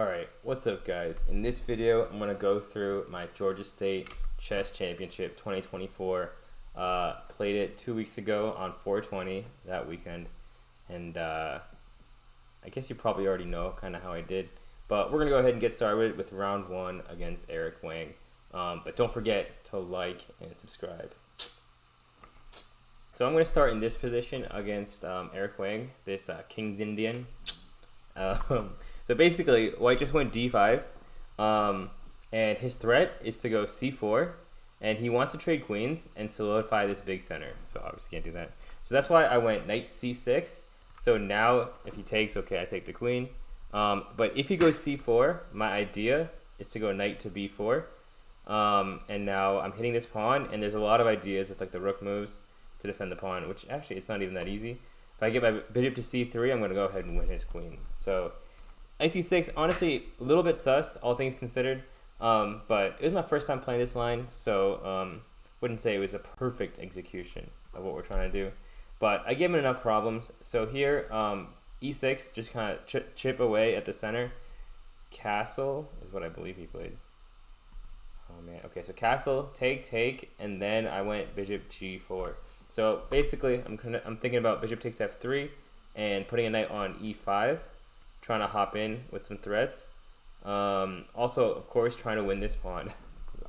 Alright, what's up guys? In this video, I'm going to go through my Georgia State Chess Championship 2024. Played it 2 weeks ago on 420 that weekend. And I guess you probably already know kind of how I did. But we're going to go ahead and get started with round 1 against Erik Wang. But don't forget to like and subscribe. So I'm going to start in this position against Erik Wang, this King's Indian. So basically, white just went d5, and his threat is to go c4, and he wants to trade queens and solidify this big center. So obviously can't do that. So that's why I went knight c6. So now if he takes, okay, I take the queen. But if he goes c4, my idea is to go knight to b4. And now I'm hitting this pawn, and there's a lot of ideas with like the rook moves to defend the pawn, which actually it's not even that easy. If I get my bishop to c3, I'm going to go ahead and win his queen. So knight c6, honestly, a little bit sus, all things considered. But it was my first time playing this line, so wouldn't say it was a perfect execution of what we're trying to do. But I gave him enough problems. So here, e6, just kind of chip away at the center. Castle is what I believe he played. Oh man, okay, so castle, take, and then I went bishop g4. So basically, I'm thinking about bishop takes f3 and putting a knight on e5, trying to hop in with some threats. Also, of course, trying to win this pawn.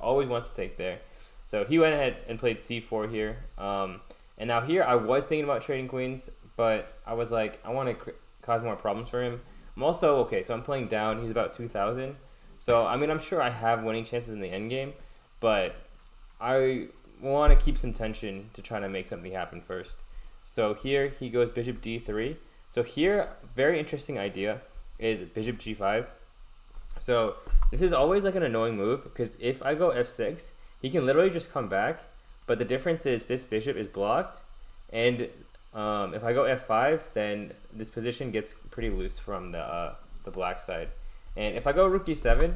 Always wants to take there. So he went ahead and played c4 here. And now here, I was thinking about trading queens, but I was like, I want to cause more problems for him. I'm also, okay, so I'm playing down. He's about 2,000. So, I mean, I'm sure I have winning chances in the endgame, but I want to keep some tension to try to make something happen first. So here he goes bishop d3. So here, very interesting idea is bishop g5. So this is always like an annoying move because if I go f6, he can literally just come back. But the difference is this bishop is blocked, and if I go f5, then this position gets pretty loose from the black side. And if I go rook d7,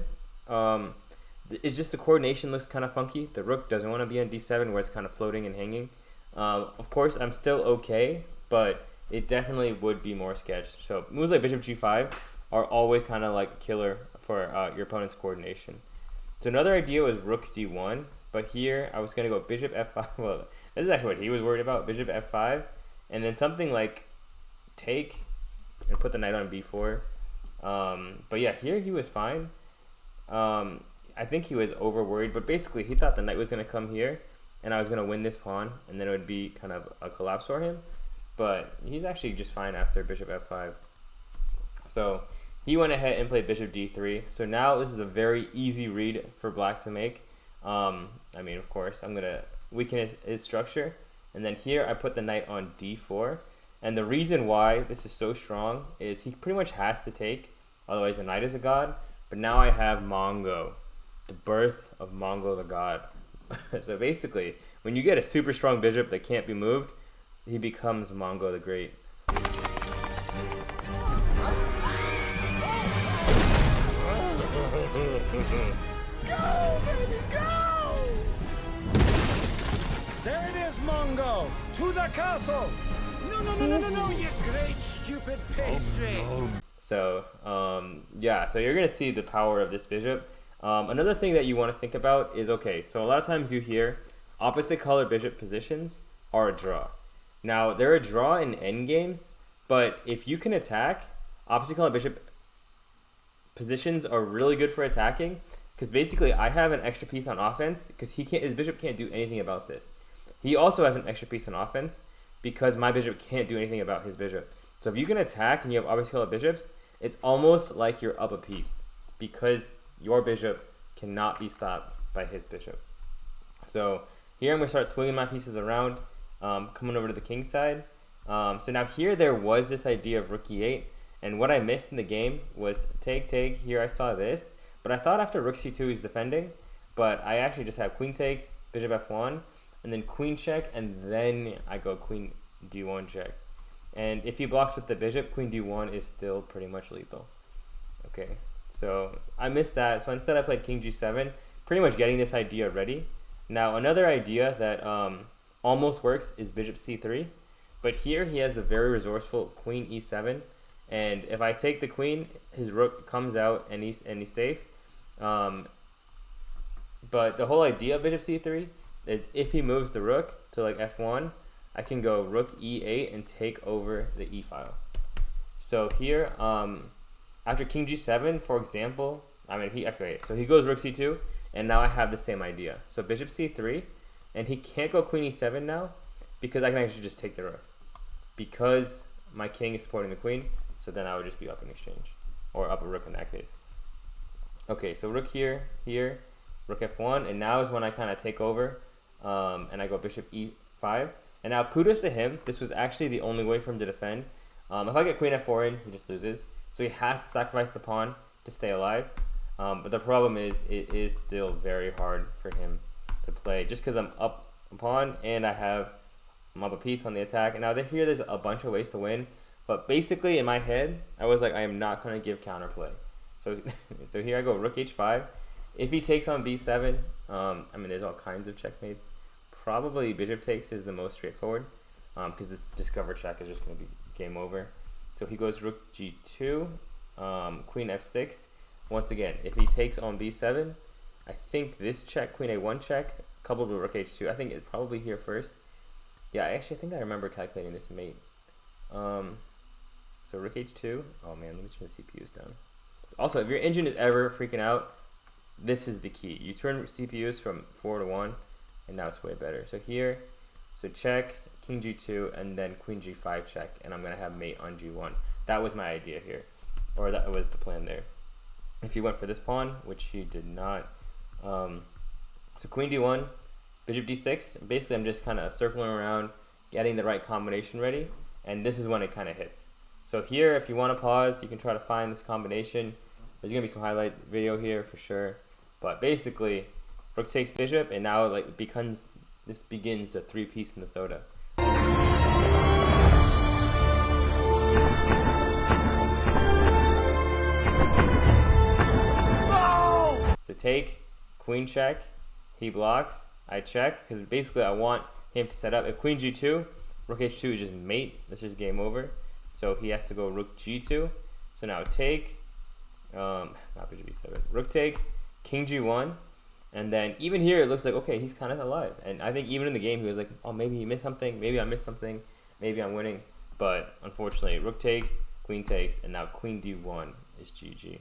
it's just the coordination looks kind of funky. The rook doesn't want to be on d7 where it's kind of floating and hanging. Of course, I'm still okay, but it definitely would be more sketched. So moves like bishop g5 are always kind of like killer for your opponent's coordination. So another idea was rook d1, but here I was going to go bishop f5. Well, this is actually what he was worried about, bishop f5, and then something like take and put the knight on b4. But yeah, here he was fine. I think he was over worried, but basically he thought the knight was going to come here and I was going to win this pawn, and then it would be kind of a collapse for him. But he's actually just fine after bishop f5. So he went ahead and played bishop d3. So now this is a very easy read for black to make. I mean, of course, I'm going to weaken his structure. And then here I put the knight on d4. And the reason why this is so strong is he pretty much has to take, otherwise the knight is a god. But now I have Mongo, the birth of Mongo the god. So basically, when you get a super strong bishop that can't be moved, he becomes Mongo the Great. Go, baby, go! There it is, Mongo! To the castle! No, you great stupid pastry! Oh, no. So, yeah, so you're going to see the power of this bishop. Another thing that you want to think about is, okay, so a lot of times you hear opposite color bishop positions are a draw. Now, they're a draw in endgames, but if you can attack, opposite color bishop positions are really good for attacking, because basically I have an extra piece on offense, because his bishop can't do anything about this. He also has an extra piece on offense, because my bishop can't do anything about his bishop. So if you can attack and you have opposite color bishops, it's almost like you're up a piece, because your bishop cannot be stopped by his bishop. So here I'm going to start swinging my pieces around, coming over to the king side. So now here there was this idea of rook e8, and what I missed in the game was take. Here I saw this, but I thought after rook c2 he's defending, but I actually just have queen takes, bishop f1, and then queen check, and then I go queen d1 check. And if he blocks with the bishop, queen d1 is still pretty much lethal. Okay, so I missed that. So instead I played king g7, pretty much getting this idea ready. Now another idea that almost works is bishop c3. But here he has the very resourceful queen e7. And if I take the queen, his rook comes out and he's safe. But the whole idea of bishop c3 is if he moves the rook to like f1, I can go rook e8 and take over the e file. So here, after king g7, for example, so he goes rook c2, and now I have the same idea. So bishop c3, and he can't go queen e7 now, because I can actually just take the rook. Because my king is supporting the queen, so then I would just be up in exchange, or up a rook in that case. Okay, so rook here, rook f1, and now is when I kind of take over, and I go bishop e5. And now kudos to him, this was actually the only way for him to defend. If I get queen f4 in, he just loses. So he has to sacrifice the pawn to stay alive. But the problem is, it is still very hard for him to play, just because I'm up a pawn and I'm up a piece on the attack. And now there's a bunch of ways to win. But basically, in my head, I was like, I am not going to give counterplay. So, so here I go rook h5. If he takes on b7, there's all kinds of checkmates. Probably bishop takes is the most straightforward, because this discover check is just going to be game over. So he goes rook g2, queen f6. Once again, if he takes on b7, I think this check, queen a1 check, coupled with rook h2, I think it's probably here first. Yeah, I think I remember calculating this mate. So rook h2. Oh man, let me turn the CPUs down. Also, if your engine is ever freaking out, this is the key. You turn CPUs from 4 to 1, and now it's way better. So here, so check, king g2, and then queen g5 check, and I'm gonna have mate on g1. That was my idea here, or that was the plan there. If he went for this pawn, which he did not, so queen d1, bishop d6. Basically, I'm just kind of circling around, getting the right combination ready, and this is when it kind of hits. So here, if you want to pause, you can try to find this combination. There's gonna be some highlight video here for sure, but basically, rook takes bishop, and now this begins the 3-piece Minnesota. So take, queen check, he blocks, I check, because basically I want him to set up. If queen g2, rook h2 is just mate, that's just game over. So he has to go rook g2. So now take, not bishop b7, rook takes, king g1, and then even here it looks like, okay, he's kind of alive. And I think even in the game he was like, oh, maybe he missed something, maybe I missed something, maybe I'm winning. But unfortunately, rook takes, and now queen d1 is GG.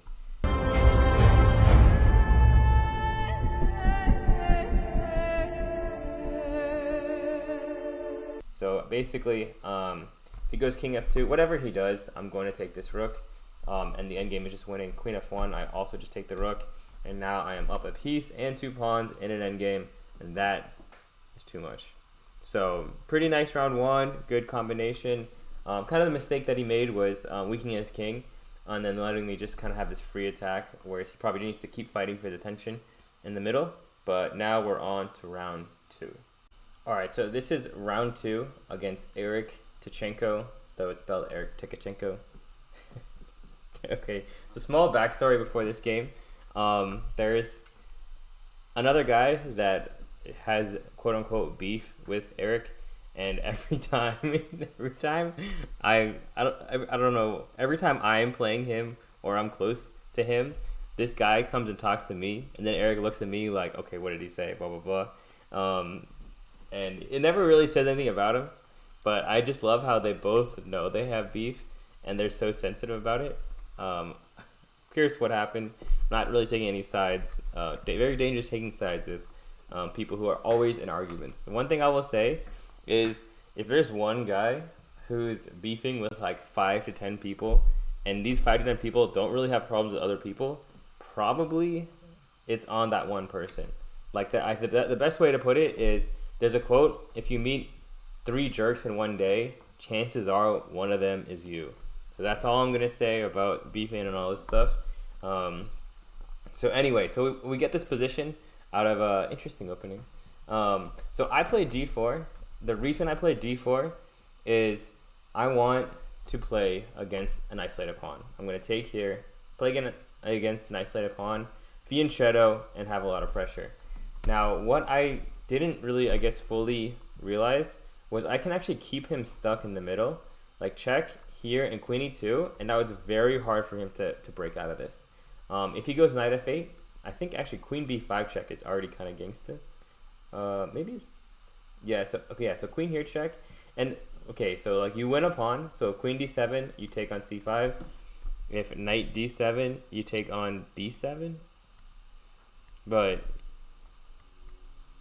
So basically, if he goes king f2, whatever he does, I'm going to take this rook. And the endgame is just winning. Queen f1, I also just take the rook. And now I am up a piece and 2 pawns in an endgame. And that is too much. So pretty nice round 1, good combination. Kind of the mistake that he made was weakening his king. And then letting me just kind of have this free attack, whereas he probably needs to keep fighting for the tension in the middle. But now we're on to round 2. Alright, so this is round 2 against Erik Tkachenko, though it's spelled Erik Tkachenko. Okay, so small backstory before this game. There's another guy that has quote-unquote beef with Erik, and every time I don't know, every time I'm playing him or I'm close to him, this guy comes and talks to me, and then Erik looks at me like, okay, what did he say, blah blah blah. And it never really says anything about him, but I just love how they both know they have beef and they're so sensitive about it. Curious what happened. Not really taking any sides. Very dangerous taking sides with people who are always in arguments. One thing I will say is, if there's one guy who's beefing with like 5 to 10 people, and these 5 to 10 people don't really have problems with other people, probably it's on that one person. Like the best way to put it is, there's a quote: if you meet 3 jerks in one day, chances are one of them is you. So that's all I'm gonna say about beefing and all this stuff. So anyway, so we get this position out of an interesting opening. So I played d4. The reason I played d4 is I want to play against an isolated pawn. I'm gonna take here, play against an isolated pawn, be in shadow, and have a lot of pressure. Now, what I didn't really, fully realize was I can actually keep him stuck in the middle. Like check, here and queen e2, and now it's very hard for him to break out of this. If he goes knight f8, I think actually queen b5 check is already kind of gangster. Maybe it's, yeah, so okay, yeah, so queen here check, and okay, so like you win a pawn, so queen d7, you take on c5. If knight d7, you take on b7. But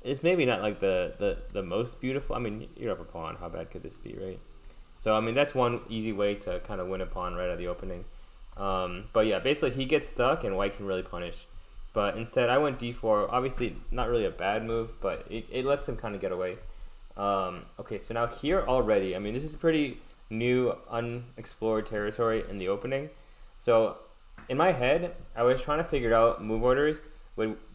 it's maybe not like the most beautiful. I mean, you're up a pawn. How bad could this be, right? So I mean, that's one easy way to kind of win a pawn right at the opening. But yeah, basically he gets stuck and white can really punish. But instead, I went d4. Obviously, not really a bad move, but it lets him kind of get away. Okay, so now here already, I mean, this is pretty new, unexplored territory in the opening. So in my head, I was trying to figure out move orders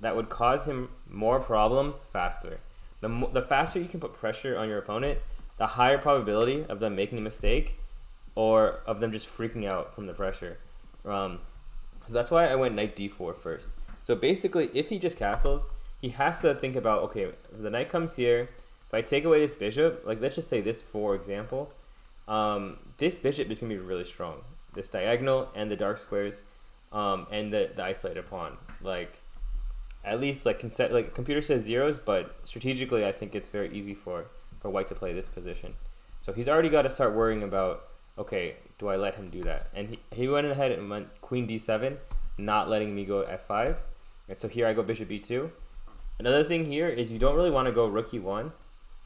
that would cause him more problems faster. The faster you can put pressure on your opponent, the higher probability of them making a mistake or of them just freaking out from the pressure. So that's why I went knight d4 first. So basically, if he just castles, he has to think about, okay, if the knight comes here, if I take away this bishop, like let's just say this for example, this bishop is going to be really strong. This diagonal and the dark squares and the isolated pawn. Like, at least like computer says zeros, but strategically I think it's very easy for white to play this position. So he's already got to start worrying about, okay, do I let him do that? And he went ahead and went queen d7, not letting me go f5. And so here I go bishop e2. Another thing here is you don't really want to go rook e1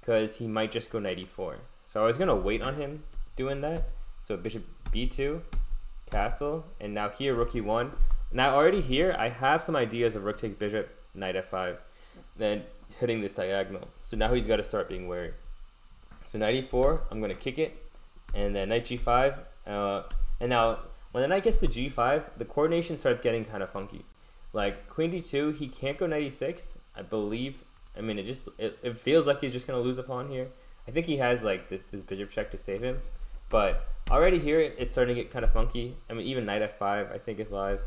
because he might just go knight e4. So I was going to wait on him doing that. So bishop b2, castle, and now here rook e1. Now already here I have some ideas of rook takes bishop, knight f5, then hitting this diagonal. So now he's got to start being wary. So knight e4, I'm going to kick it, and then knight g5. And now when the knight gets to g5, the coordination starts getting kind of funky. Like queen d2, he can't go knight e6, I believe. I mean, it feels like he's just going to lose a pawn here. I think he has like this bishop check to save him. But already here, it's starting to get kind of funky. I mean, even knight f5, I think, is live.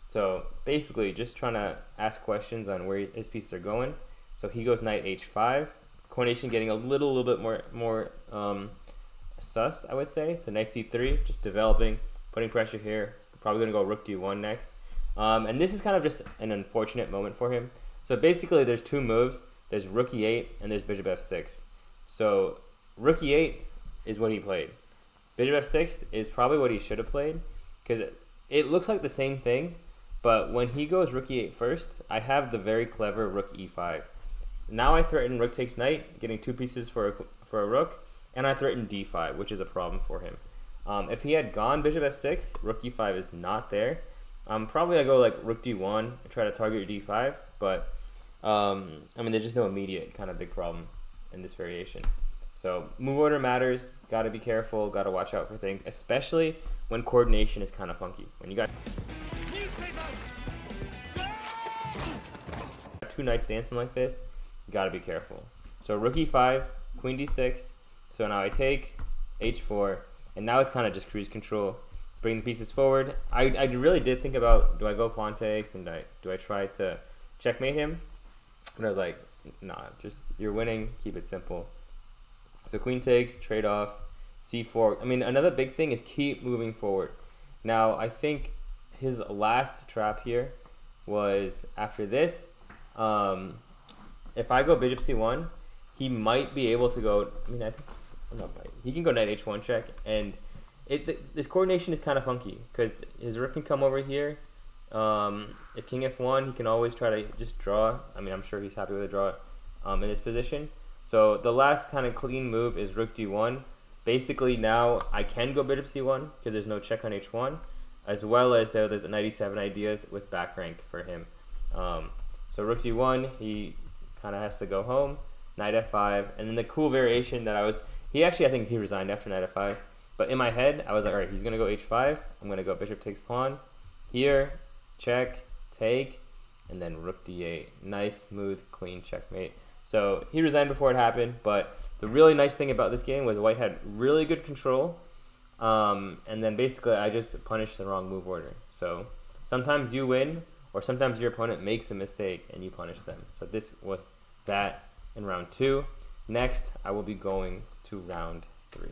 So basically, just trying to ask questions on where his pieces are going. So he goes knight h5. Coordination getting a little bit more sus, I would say. So knight c3, just developing, putting pressure here. Probably going to go rook d1 next. And this is kind of just an unfortunate moment for him. So basically, there's two moves. There's rook e8 and there's bishop f6. So rook e8 is what he played. Bishop f6 is probably what he should have played because it looks like the same thing, but when he goes rook e8 first, I have the very clever rook e5. Now I threaten rook takes knight, getting two pieces for a rook, and I threaten d5, which is a problem for him. If he had gone bishop f6, rook e5 is not there. Probably I go like rook d1 and try to target your d5, but I mean, there's just no immediate kind of big problem in this variation. So move order matters. Got to be careful. Got to watch out for things, especially when coordination is kind of funky. When you got two knights dancing like this, you got to be careful. So rook e5, queen d6. So now I take h4, and now it's kind of just cruise control. Bring the pieces forward. I really did think about, do I go pawn takes and do I try to checkmate him? And I was like, nah, just you're winning. Keep it simple. So queen takes, trade off, c4. I mean, another big thing is keep moving forward. Now, I think his last trap here was after this. If I go bishop c1, he might be able to go. I mean, I think he can go knight h1 check, and this coordination is kind of funky because his rook can come over here. If king f1, he can always try to just draw. I mean, I'm sure he's happy with a draw in this position. So the last kind of clean move is rook d1. Basically now I can go bishop c1 because there's no check on h1, as well as there's 97 ideas with back rank for him. So rook d1, he kind of has to go home. Knight f5, and then the cool variation that I think he resigned after knight f5. But in my head, I was like, all right, he's gonna go h5. I'm gonna go bishop takes pawn. Here, check, take, and then rook d8. Nice, smooth, clean checkmate. So he resigned before it happened, but the really nice thing about this game was white had really good control, and then basically I just punished the wrong move order. So sometimes you win, or sometimes your opponent makes a mistake and you punish them. So this was that in round 2. Next, I will be going to round 3.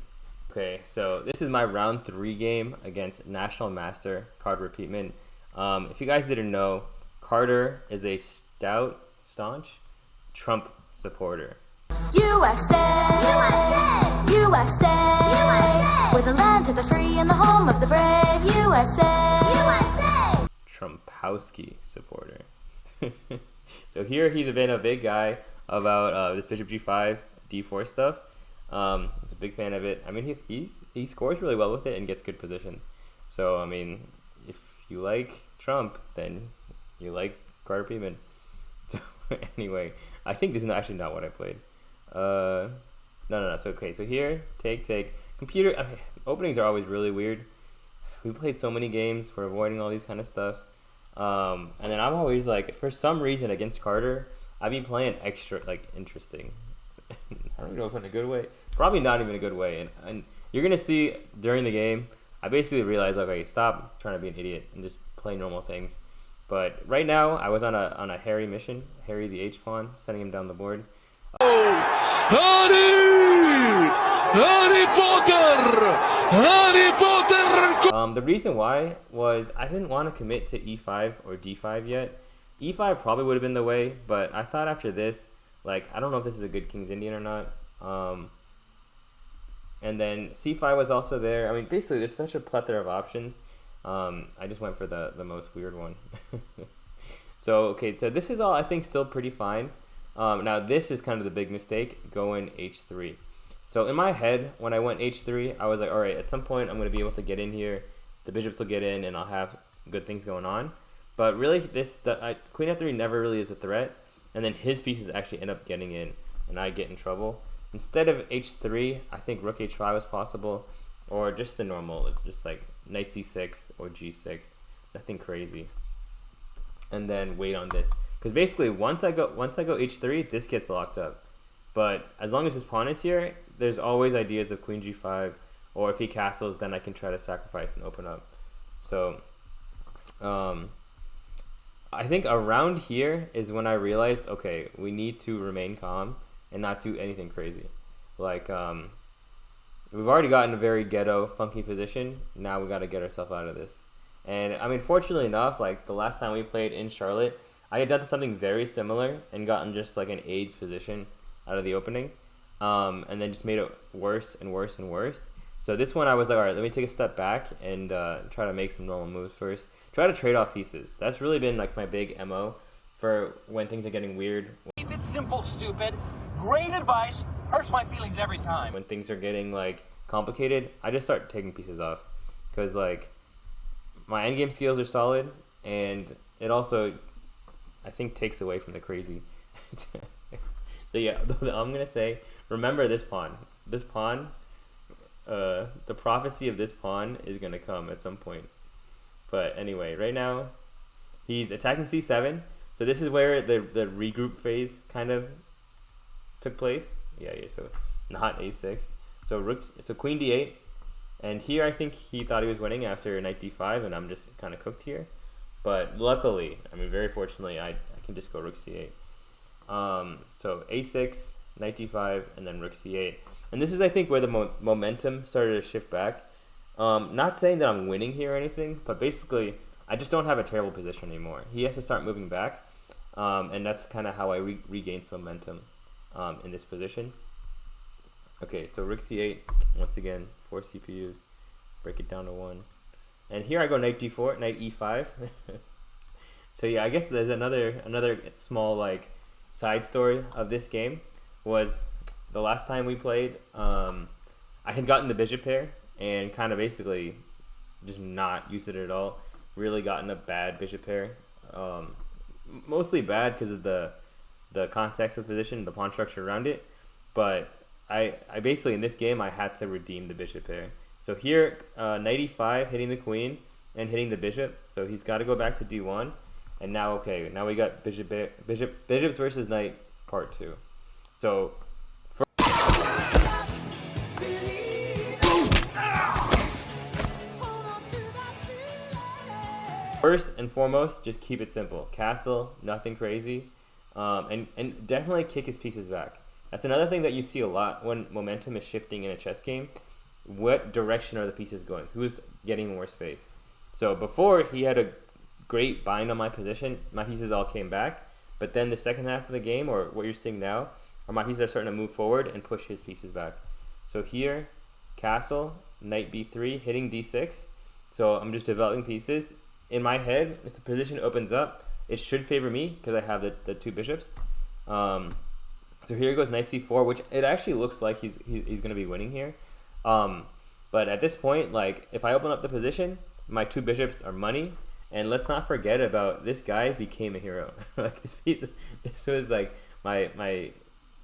Okay. Okay, so this is my round 3 game against National Master Carter Peatman. If you guys didn't know, Carter is a staunch Trump supporter. USA, USA, USA, we're the land of the free and the home of the brave. USA, USA. Trumpowski supporter. So here he's been a big guy about this bishop g5, d4 stuff. He's a big fan of it. I mean, he scores really well with it and gets good positions. So I mean, if you like Trump, then you like Carter Peatman. So anyway, I think this is actually not what I played. No. So okay, so here, take. Computer openings are always really weird. We played so many games. We're avoiding all these kind of stuff. And then I'm always like, for some reason against Carter, I've been playing extra interesting. I don't know if in a good way. Probably not even a good way. And you're gonna see during the game, I basically realized, okay, stop trying to be an idiot and just play normal things. But right now, I was on a Harry mission, Harry the H pawn, sending him down the board. Harry Potter! The reason why was I didn't want to commit to e5 or d5 yet. e5 probably would have been the way, but I thought after this, I don't know if this is a good King's Indian or not. And then c5 was also there. I mean, basically, there's such a plethora of options. I just went for the most weird one. So, okay, so this is all, I think, still pretty fine. Now, this is kind of the big mistake, going h3. So, in my head, when I went h3, I was like, all right, at some point, I'm going to be able to get in here. The bishops will get in, and I'll have good things going on. But really, queen f3 never really is a threat. And then his pieces actually end up getting in, and I get in trouble. Instead of h3, I think rook h5 is possible, or just the normal, just like knight c6 or g6, nothing crazy. And then wait on this, because basically once I go h3, this gets locked up. But as long as his pawn is here, there's always ideas of queen g5, or if he castles, then I can try to sacrifice and open up. So I think around here is when I realized, okay, we need to remain calm and not do anything crazy. We've already gotten a very ghetto, funky position. Now we got to get ourselves out of this. And I mean, fortunately enough, the last time we played in Charlotte, I had done something very similar and gotten just an AIDS position out of the opening, and then just made it worse and worse and worse. So this one I was like, all right, let me take a step back and try to make some normal moves first. Try to trade off pieces. That's really been my big MO for when things are getting weird. Keep it simple, stupid. Great advice. Hurts my feelings every time. When things are getting complicated, I just start taking pieces off, because my endgame skills are solid, and it also, I think, takes away from the crazy. So yeah, I'm gonna say, remember this pawn. This pawn, the prophecy of this pawn is gonna come at some point. But anyway, right now, he's attacking c7. So this is where the regroup phase kind of took place. Yeah, so not a6. So queen d8. And here I think he thought he was winning after knight d5, and I'm just kind of cooked here. But luckily, I mean, very fortunately, I can just go rook c8. So a6, knight d5, and then rook c8. And this is, I think, where the momentum started to shift back. Not saying that I'm winning here or anything, but basically, I just don't have a terrible position anymore. He has to start moving back, and that's kind of how I regain some momentum in this position. Okay, so rook c8, once again, 4 CPUs, break it down to 1. And here I go knight d4, knight e5. So yeah, I guess there's another small side story of this game was the last time we played, I had gotten the bishop pair and kind of basically just not used it at all. Really gotten a bad bishop pair. Mostly bad because of the context of the position, the pawn structure around it. But I basically, in this game, I had to redeem the bishop pair. So here, knight e5, hitting the queen and hitting the bishop. So he's got to go back to d1. And now, okay, now we got bishops versus knight part 2. So first and foremost, just keep it simple. Castle, nothing crazy, and definitely kick his pieces back. That's another thing that you see a lot when momentum is shifting in a chess game. what direction are the pieces going? Who's getting more space? So before, he had a great bind on my position. My pieces all came back. But then the second half of the game, or what you're seeing now, are my pieces are starting to move forward and push his pieces back. So here, castle, knight b3, hitting d6. So I'm just developing pieces. In my head, if the position opens up, it should favor me because I have the two bishops. So here goes knight c4, which it actually looks like he's going to be winning here. But at this point, like, if I open up the position, my two bishops are money. And let's not forget about this guy became a hero. Like, this was like my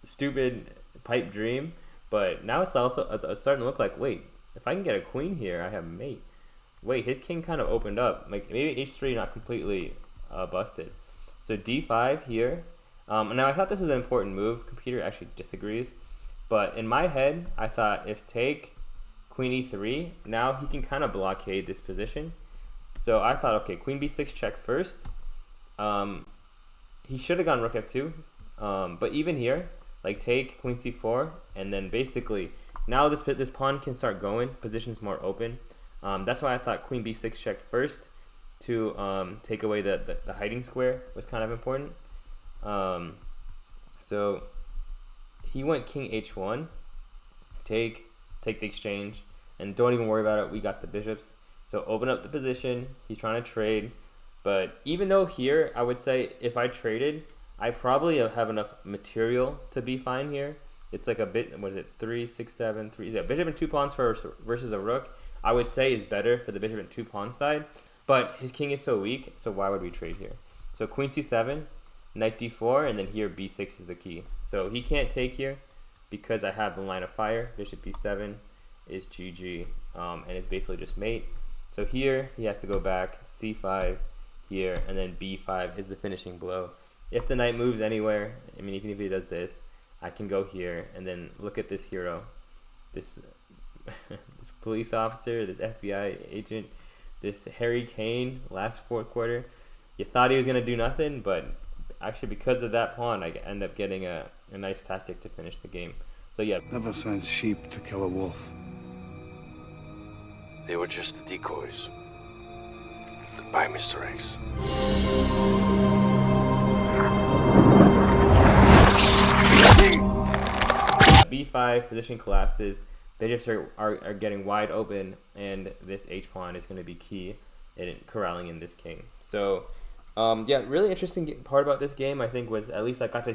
stupid pipe dream. But now it's also it's starting to look like, wait, if I can get a queen here, I have mate. Wait, his king kind of opened up. Like, maybe h3 not completely busted. So d5 here. Now I thought this was an important move. Computer actually disagrees. But in my head, I thought if take queen e3, now he can kind of blockade this position. So I thought, okay, queen b6 check first. He should have gone rook f2. But even here, like, take queen c4, and then basically now this pawn can start going. Position's more open. That's why I thought queen b6 check first to take away the hiding square was kind of important. So he went king h1, take the exchange, and don't even worry about it. We got the bishops. So open up the position. He's trying to trade. But even though here, I would say if I traded, I probably have enough material to be fine here. It's like a bit, what is it, 3, 6, 7, 3. Yeah, bishop and 2 pawns versus a rook, I would say is better for the bishop and 2 pawn side. But his king is so weak, so why would we trade here? So queen c7, knight d4, and then here b6 is the key. So he can't take here because I have the line of fire. Bishop b7 is GG, and it's basically just mate. So here he has to go back, c5 here, and then b5 is the finishing blow. If the knight moves anywhere, I mean, even if he does this, I can go here, and then look at this hero, this this police officer, this FBI agent, this Harry Kane last fourth quarter. You thought he was going to do nothing, but actually because of that pawn, I end up getting a nice tactic to finish the game. So yeah. Never sends sheep to kill a wolf. They were just the decoys. Goodbye, Mr. X. b5 position collapses. Bishops are getting wide open, and this h pawn is going to be key in corralling in this king. So yeah, really interesting part about this game, I think, was at least I got to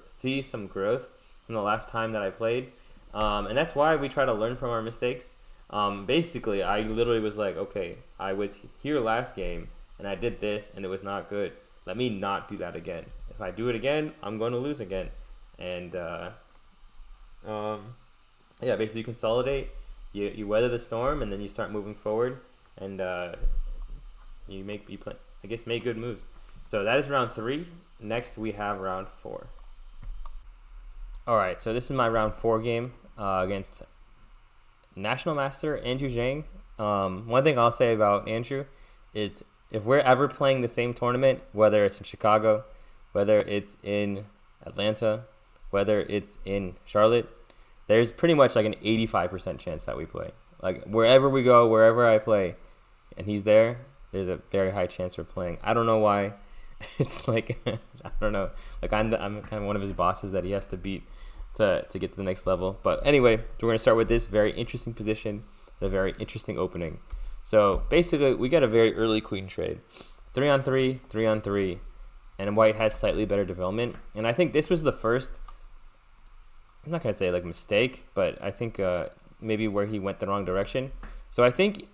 see some growth from the last time that I played, and that's why we try to learn from our mistakes. Basically, I literally was like, okay, I was here last game and I did this and it was not good. Let me not do that again. If I do it again, I'm going to lose again. And yeah, basically you consolidate, you weather the storm, and then you start moving forward, and you make good moves. So that is round 3. Next we have round 4. All right, so this is my round 4 game against National Master Andrew Jiang. One thing I'll say about Andrew is if we're ever playing the same tournament, whether it's in Chicago, whether it's in Atlanta, whether it's in Charlotte, there's pretty much like an 85% chance that we play. Like, wherever we go, wherever I play, and he's there, there's a very high chance we're playing. I don't know why. It's like, I don't know. Like, I'm kind of one of his bosses that he has to beat to get to the next level. But anyway, we're going to start with this very interesting position, a very interesting opening. So basically, we got a very early queen trade. 3-on-3, 3-on-3. And white has slightly better development. And I think this was the first, I'm not going to say like mistake, but I think maybe where he went the wrong direction. So I think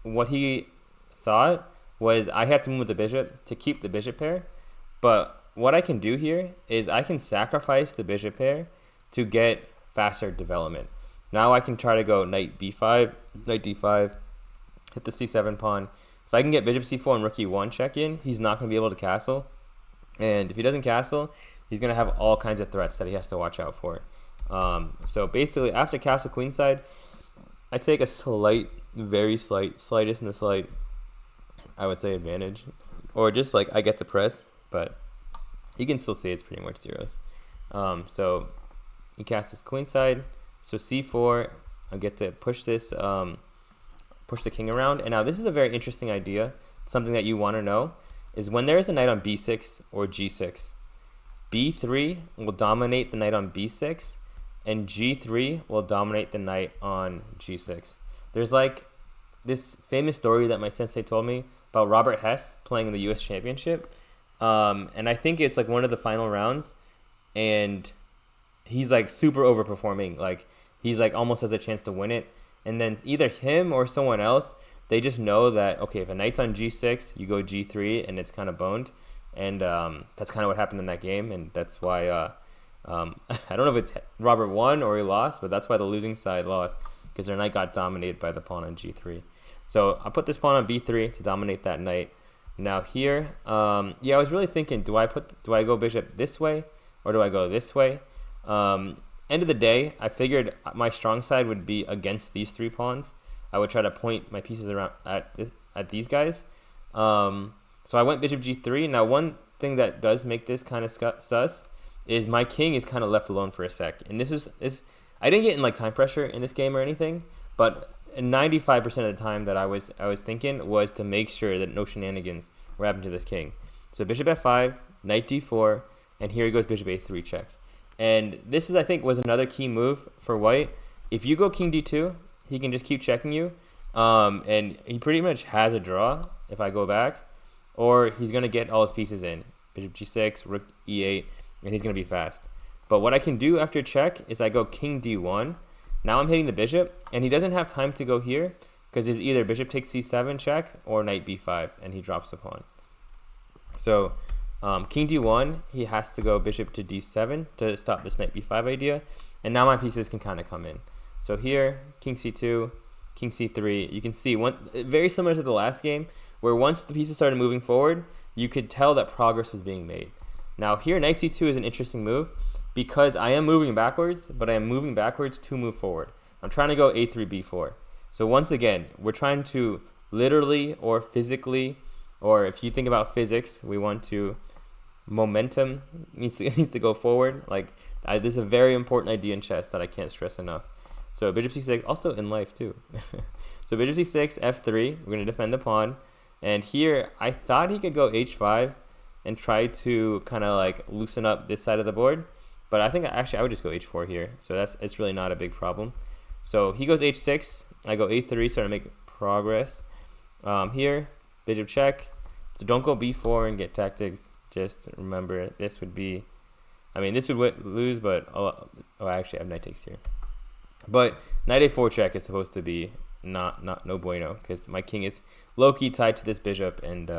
what he thought was I have to move the bishop to keep the bishop pair. But what I can do here is I can sacrifice the bishop pair to get faster development. Now I can try to go knight b5, knight d5, hit the c7 pawn. If I can get bishop c4 and rook e1 check in, he's not going to be able to castle. And if he doesn't castle, he's going to have all kinds of threats that he has to watch out for. So basically, after castle queenside, I take a slight, very slightest in the slight, I would say, advantage. Or just like I get to press, but you can still say it's pretty much zeros. So he casts his queenside, so c4, I get to push this, push the king around. And now this is a very interesting idea. Something that you want to know is when there is a knight on b6 or g6, b3 will dominate the knight on b6, and g3 will dominate the knight on g6. There's like this famous story that my sensei told me about Robert Hess playing in the U.S. Championship. And I think it's like one of the final rounds, and he's like super overperforming. Like he's like almost has a chance to win it. And then either him or someone else, they just know that, okay, if a knight's on g6, you go g3, and it's kind of boned. And that's kind of what happened in that game. And that's why, I don't know if it's Robert won or he lost, but that's why the losing side lost, because their knight got dominated by the pawn on g3. So I put this pawn on b3 to dominate that knight. Now here, yeah, I was really thinking, do I go bishop this way or do I go this way? End of the day, I figured my strong side would be against these 3 pawns. I would try to point my pieces around at these guys. So I went bishop g3. Now one thing that does make this kind of sus is my king is kind of left alone for a sec. And this is I didn't get in like time pressure in this game or anything, but 95% of the time that I was thinking was to make sure that no shenanigans were happening to this king. So bishop f5, knight d4, and here he goes bishop a3 check. And this is, I think, was another key move for white. If you go king d2, he can just keep checking you, and he pretty much has a draw if I go back, or he's going to get all his pieces in. Bishop g6, rook e8, and he's going to be fast. But what I can do after check is I go king d1. Now I'm hitting the bishop, and he doesn't have time to go here because there's either bishop takes c7 check or knight b5, and he drops the pawn. So king d1, he has to go bishop to d7 to stop this knight b5 idea, and now my pieces can kind of come in. So here, king c2, king c3, you can see very similar to the last game, where once the pieces started moving forward, you could tell that progress was being made. Now here, knight c2 is an interesting move because I am moving backwards, but I am moving backwards to move forward. I'm trying to go a3, b4. So once again, we're trying to literally or physically, or if you think about physics, we want to momentum needs to go forward. Like this is a very important idea in chess that I can't stress enough. So bishop c6, also in life too. So bishop c6, f3, we're going to defend the pawn. And here, I thought he could go h5 and try to kind of like loosen up this side of the board. But I think actually I would just go h4 here. So it's really not a big problem. So he goes h6, I go a3, so to make progress. Here, bishop check. So don't go b4 and get tactics. Just remember, this would be, I mean, this would lose, but oh, actually I have knight takes here. But knight a4 check is supposed to be no bueno, because my king is low-key tied to this bishop, and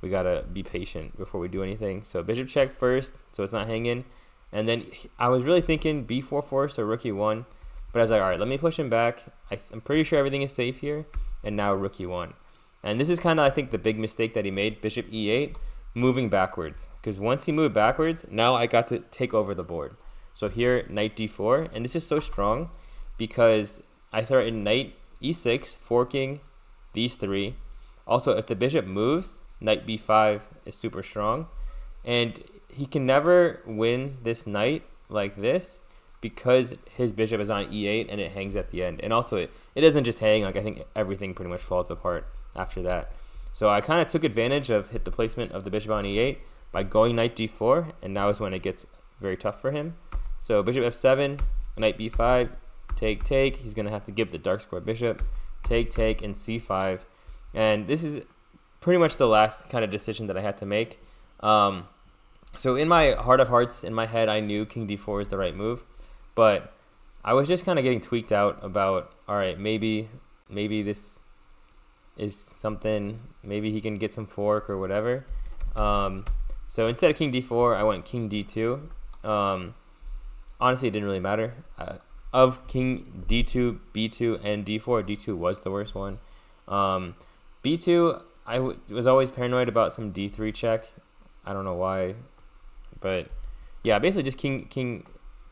we gotta be patient before we do anything. So bishop check first, so it's not hanging. And then I was really thinking b4 first or rook e1, but I was like, all right, let me push him back. I'm pretty sure everything is safe here, and now rook e1. And this is kind of, I think, the big mistake that he made, bishop e8, moving backwards. Because once he moved backwards, now I got to take over the board. So here, knight d4, and this is so strong because I threaten knight e6, forking these 3. Also, if the bishop moves, knight b5 is super strong. And he can never win this knight like this because his bishop is on e8 and it hangs at the end. And also, it doesn't just hang. Like I think everything pretty much falls apart after that. So I kind of took advantage of the placement of the bishop on e8 by going knight d4, and now is when it gets very tough for him. So bishop f7, knight b5, take, take. He's going to have to give the dark square bishop, take, take, and c5. And this is pretty much the last kind of decision that I had to make. So in my heart of hearts, in my head, I knew king d4 is the right move. But I was just kind of getting tweaked out about, all right, maybe this is something, maybe he can get some fork or whatever. So instead of king d4, I went king d2. Honestly, it didn't really matter. Of king d2, b2, and d4, d2 was the worst one. b2, I was always paranoid about some d3 check. I don't know why, but yeah, basically just king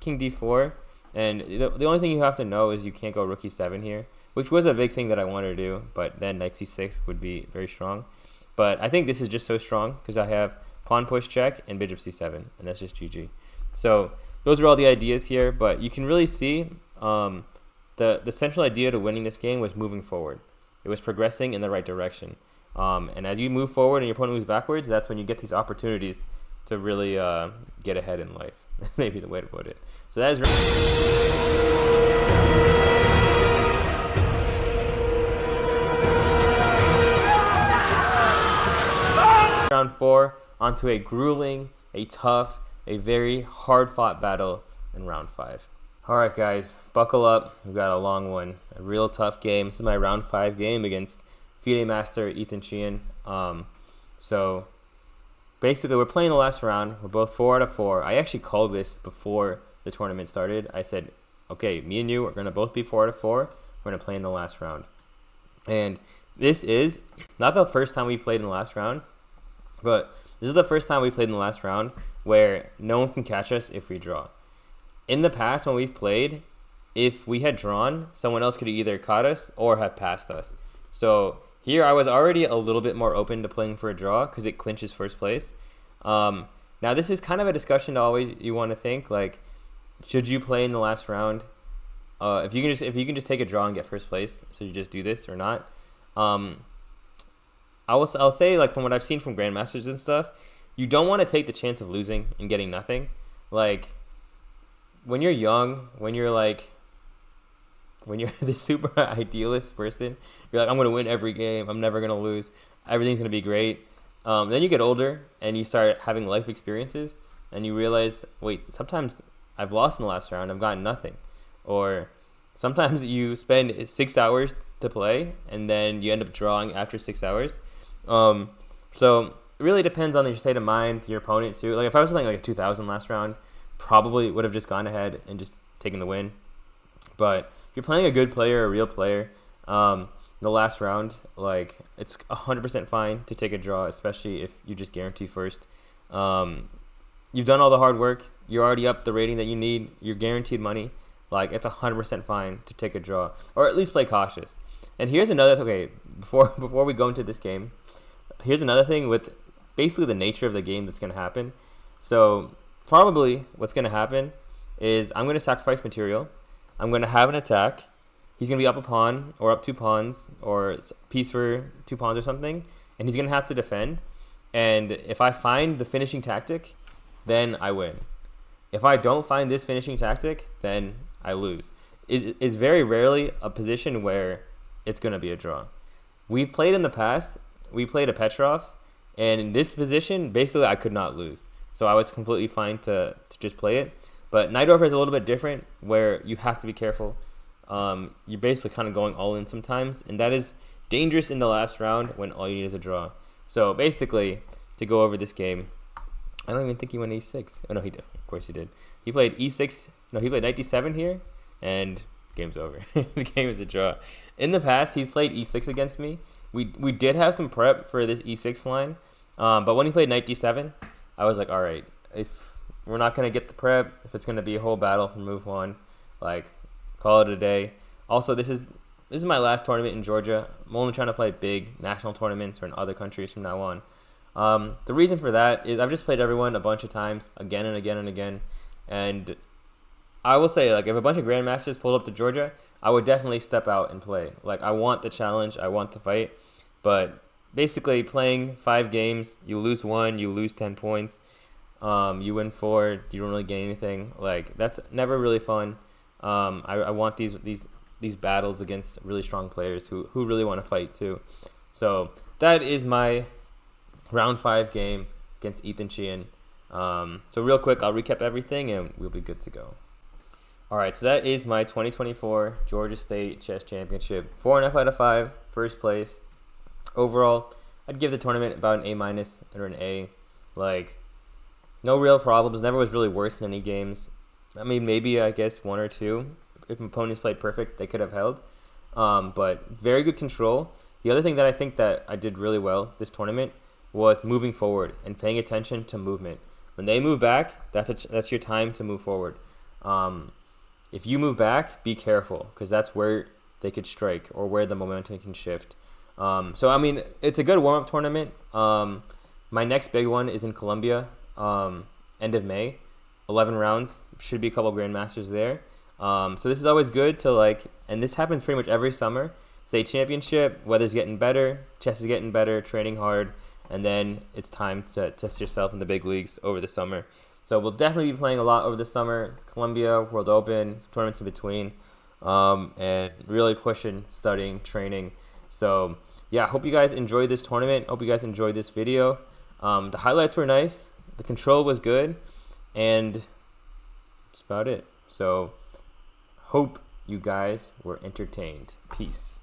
d4. And the only thing you have to know is you can't go rook e7 here, which was a big thing that I wanted to do, but then knight c6 would be very strong. But I think this is just so strong because I have pawn push check and bishop c7, and that's just GG. So those are all the ideas here, but you can really see the central idea to winning this game was moving forward. It was progressing in the right direction. And as you move forward and your opponent moves backwards, that's when you get these opportunities to really get ahead in life. That's maybe the way to put it. So that is round 4, onto a grueling, a tough, a very hard-fought battle in round 5. All right, guys, buckle up. We've got a long one, a real tough game. This is my round 5 game against FIDE Master Ethan Sheehan. So basically, we're playing the last round. We're both 4 out of 4. I actually called this before the tournament started. I said, okay, me and you are going to both be 4 out of 4. We're going to play in the last round. And this is not the first time we've played in the last round, but this is the first time we played in the last round where no one can catch us if we draw. In the past, when we've played, if we had drawn, someone else could have either caught us or have passed us. So here I was already a little bit more open to playing for a draw because it clinches first place. Now this is kind of a discussion to always you want to think, like, should you play in the last round? If you can just take a draw and get first place, so you just do this or not? I'll say, like, from what I've seen from grandmasters and stuff, you don't want to take the chance of losing and getting nothing. Like, when you're young, when you're the super idealist person, you're like, I'm going to win every game. I'm never going to lose. Everything's going to be great. Then you get older and you start having life experiences and you realize, wait, sometimes I've lost in the last round. I've gotten nothing. Or sometimes you spend 6 hours to play and then you end up drawing after 6 hours. So it really depends on your state of mind, your opponent too. Like, if I was playing like a 2000 last round, probably would have just gone ahead and just taken the win. But if you're playing a good player, a real player, the last round, like, it's 100% fine to take a draw, especially if you just guarantee first. You've done all the hard work. You're already up the rating that you need. You're guaranteed money. Like, it's 100% fine to take a draw, or at least play cautious. And here's another, okay, before we go into this game, here's another thing with basically the nature of the game that's going to happen. So probably what's going to happen is I'm going to sacrifice material. I'm going to have an attack. He's going to be up a pawn or up 2 pawns or piece for 2 pawns or something, and he's going to have to defend. And if I find the finishing tactic, then I win. If I don't find this finishing tactic, then I lose. Is very rarely a position where it's going to be a draw. We've played in the past. We played a Petrov, and in this position, basically I could not lose. So I was completely fine to just play it. But Nightover is a little bit different, where you have to be careful. You're basically kind of going all in sometimes, and that is dangerous in the last round when all you need is a draw. So basically, to go over this game, I don't even think he went e6. Oh, no, he did. Of course he did. He played e6. No, he played knight d7 here, and game's over. The game is a draw. In the past, he's played e6 against me. We did have some prep for this e6 line, but when he played knight d7, I was like, all right, if we're not going to get the prep, if it's going to be a whole battle for move 1, like, call it a day. Also, this is my last tournament in Georgia. I'm only trying to play big national tournaments or in other countries from now on. The reason for that is I've just played everyone a bunch of times, again and again and again. And I will say, like, if a bunch of grandmasters pulled up to Georgia, I would definitely step out and play. Like, I want the challenge. I want the fight. But basically, playing 5 games, you lose 1, you lose 10 points. You win 4, you don't really gain anything. Like, that's never really fun. I want these battles against really strong players who really want to fight too. So that is my round 5 game against Ethan Sheehan. So real quick, I'll recap everything and we'll be good to go. All right, so that is my 2024 Georgia State Chess Championship. 4.5 out of 5, first place. Overall, I'd give the tournament about an A- or an A. Like, no real problems. Never was really worse in any games. I mean, maybe, I guess, 1 or 2. If opponents played perfect, they could have held. But very good control. The other thing that I think that I did really well this tournament was moving forward and paying attention to movement. When they move back, that's your time to move forward. If you move back, be careful, because that's where they could strike or where the momentum can shift. So, I mean, it's a good warm-up tournament. My next big one is in Colombia, end of May. 11 rounds. Should be a couple grandmasters there. So this is always good to like, and this happens pretty much every summer. State championship, weather's getting better, chess is getting better, training hard, and then it's time to test yourself in the big leagues over the summer. So we'll definitely be playing a lot over the summer. Columbia, World Open, some tournaments in between, and really pushing, studying, training. So yeah, hope you guys enjoyed this tournament. Hope you guys enjoyed this video. The highlights were nice. The control was good, and that's about it. So hope you guys were entertained. Peace.